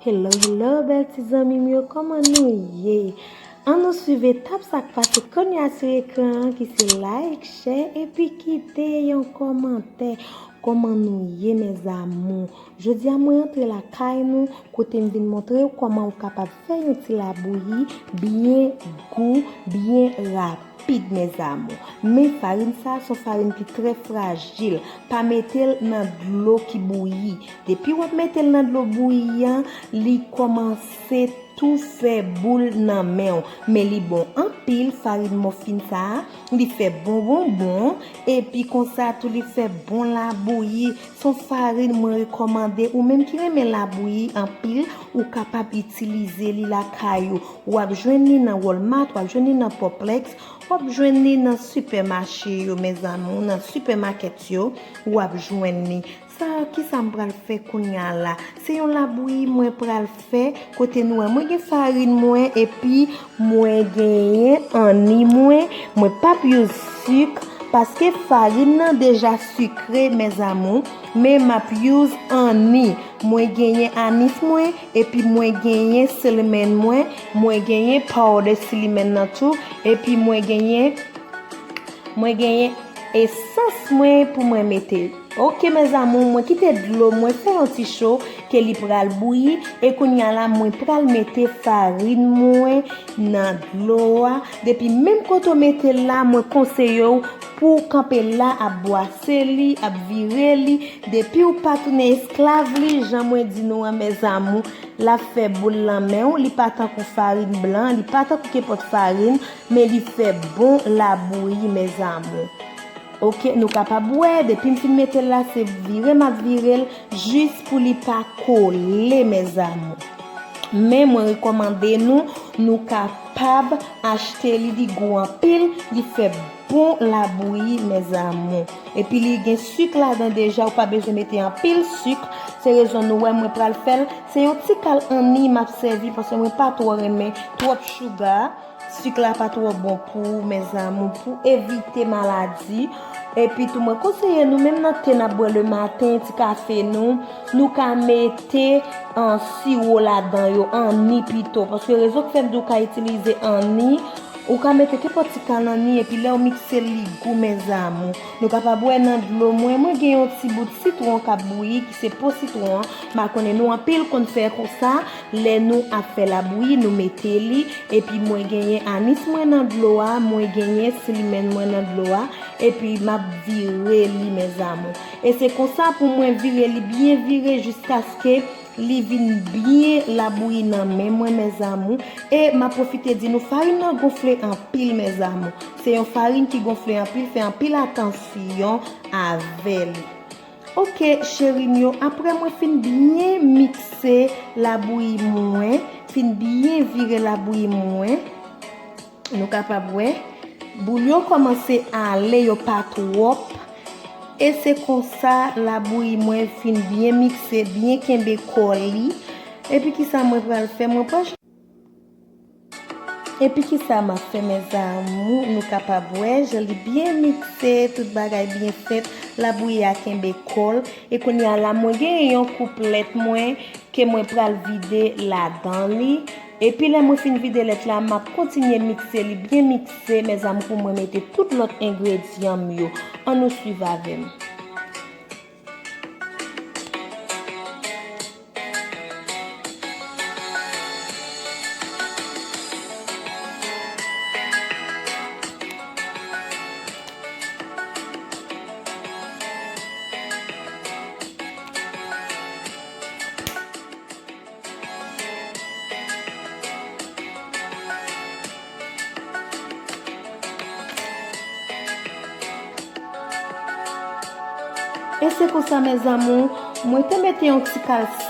Hello, hello, bel ti zami myo, koman nou ye? An nou suive tap sak pase konya sur ekran ki se like, share, epi kite yon komante. Koman nou ye, mes amou? Jodi a mwen entre la kay nou, kote m vin montre ou koman ou kapab fè yon ti labouyi, bien goût, bien rapide, mes amou. Men farine sa, son farine ki tre fragile. Pa metel nan dlo ki bouilli. Depi wap metel nan dlo bouilli, li komanse tout fait boule nan men. Mais li bon en pile farine muffin ça, li fait bon et puis comme ça tout li fait bon la bouillie. Son farine moi recommandé ou même qui aime la bouillie en pile ou capable utiliser li la caillou. Ou ap joindre dans Walmart, ou ap joindre dans Poplex, ou ap joindre dans supermarché yo mes amours, dans supermarket yo, ou ap joindre ça qui ça me pral faire kounya la. C'est yon la bouillie moi pral faire côté nous moi gen farine moi et puis moi gen ani moi pas use sucre parce que farine nan déjà sucré mes amours mais m'a use ani moi gagné anis moi et puis moi gagné cinnamon moi gagné powder cinnamon nan tout et puis moi gagné essence moi pour moi mettre. Ok mes amours, moi quitte de l'eau, moi faire un petit chaud que li pral bouillir et qu'on y a là moi pral mettre farine moi dans l'eau depuis même quand on mette là moi conseille pour camper là à boisser li à virer li depuis ou pas tourner esclave li Jean moi dit nous mes amours la fait boule la main li pas tant que farine blanc li pas tant que pot farine mais li fait bon la bouillie mes amours. Ok, nous capables ouais depuis me mettre là c'est virer juste pour li pas coller mes amours. Mais moi recommander nous capable acheter li di goût en pile, li fait bon la bouillie mes amours. Et puis li gen sucre là dedans déjà ou pas besoin mettre en pile sucre. C'est raison nous ouais moi pral faire, c'est un petit cal ani m'a servi parce que moi pas trop aimer trop sugar. Sucre là pas trop bon pour mes amours pour éviter maladie. Et puis tout moi conseiller nous même dans thé n'a boire le matin petit café nous ka mettre en sirop là-dedans yo en ni plutôt parce que raison que fait nous ka utiliser en ni ou ka mettre que petit canani et puis là on mixer li goût mes amours nous capable boire dans de l'eau moi gagne un petit bout de citron ka bouillir qui c'est pour citron ma connait nous en pile qu'on fait comme ça les nous a fait la bouillie nous mettez li et puis moi gagne anis moi dans de l'eau moi gagne cinnamon moi dans de l'eau et puis m'a virer li mes amours et c'est comme ça pour moi virer li bien virer jusqu'à ce que li vin bien la bouillie nan men moi mes amours et m'a profiter di nous farine gonfler en pile mes amours c'est une farine qui gonfle en pile fait en pile attention avec lui. Ok chéri mio après moi fin bien mixer la bouillie moi fin bien virer la bouillie moi nous capable ouais bouillon commencer à aller yo pas trop. Et c'est comme ça la bouillie moins fin bien mixé bien kembe koli et puis qui ça moi va le faire moi pas et puis qui ça m'a fait mes amours nous capable ouais je l'ai bien mixé toute bagaille bien faite la bouillie a kembe kol et qu'on y a la moi gen yon couplet moi que moi pral vider là dans li et puis là moi fin vider là m'a continuer mixer li bien mixé mes amours pour moi mettre tout l'autre ingrédient mieux on nous suivre avec. Et c'est comme ça mes amours, moi te mette un petit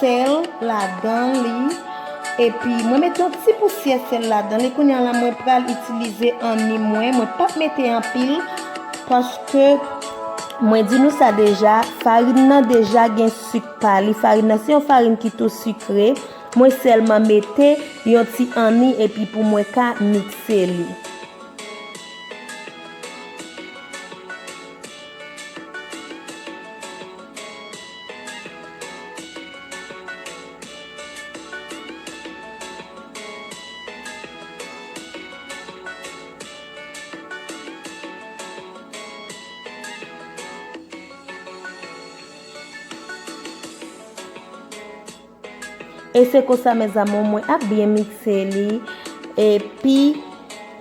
sel là-dedans li et puis moi mette un petit poussière sel là-dedans li qu'on y a là moi pral utiliser en ni moi pas mettre en pile parce que moi dis nous ça déjà farine nan déjà gen sucre pa li farine c'est une farine qui tout sucré moi seulement mette un petit ani et puis pour moi ka mixer li. Et c'est comme ça mes amis, moi a bien mixé li. Et puis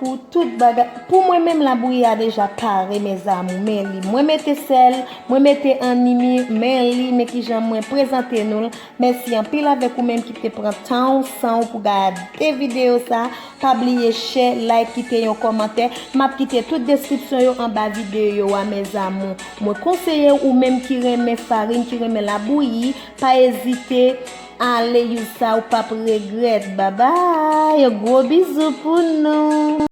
pour toute bagarre, pour moi même la bouillie a déjà paré mes amis, mais li moi mettez sel, moi mettez animi, mais li mais qui j'aime moi présenter nous. Merci en pile avec vous même qui te prend temps sans pour regarder vidéo ça, pas oublier share, like, quitter un commentaire, m'a quitter toute description yo en bas vidéo yo à mes amis. Moi conseiller ou même qui remet farine, qui remet la bouillie, pas hésiter allez, ça ou pas regret. Bye bye. Gros bisous pour nous.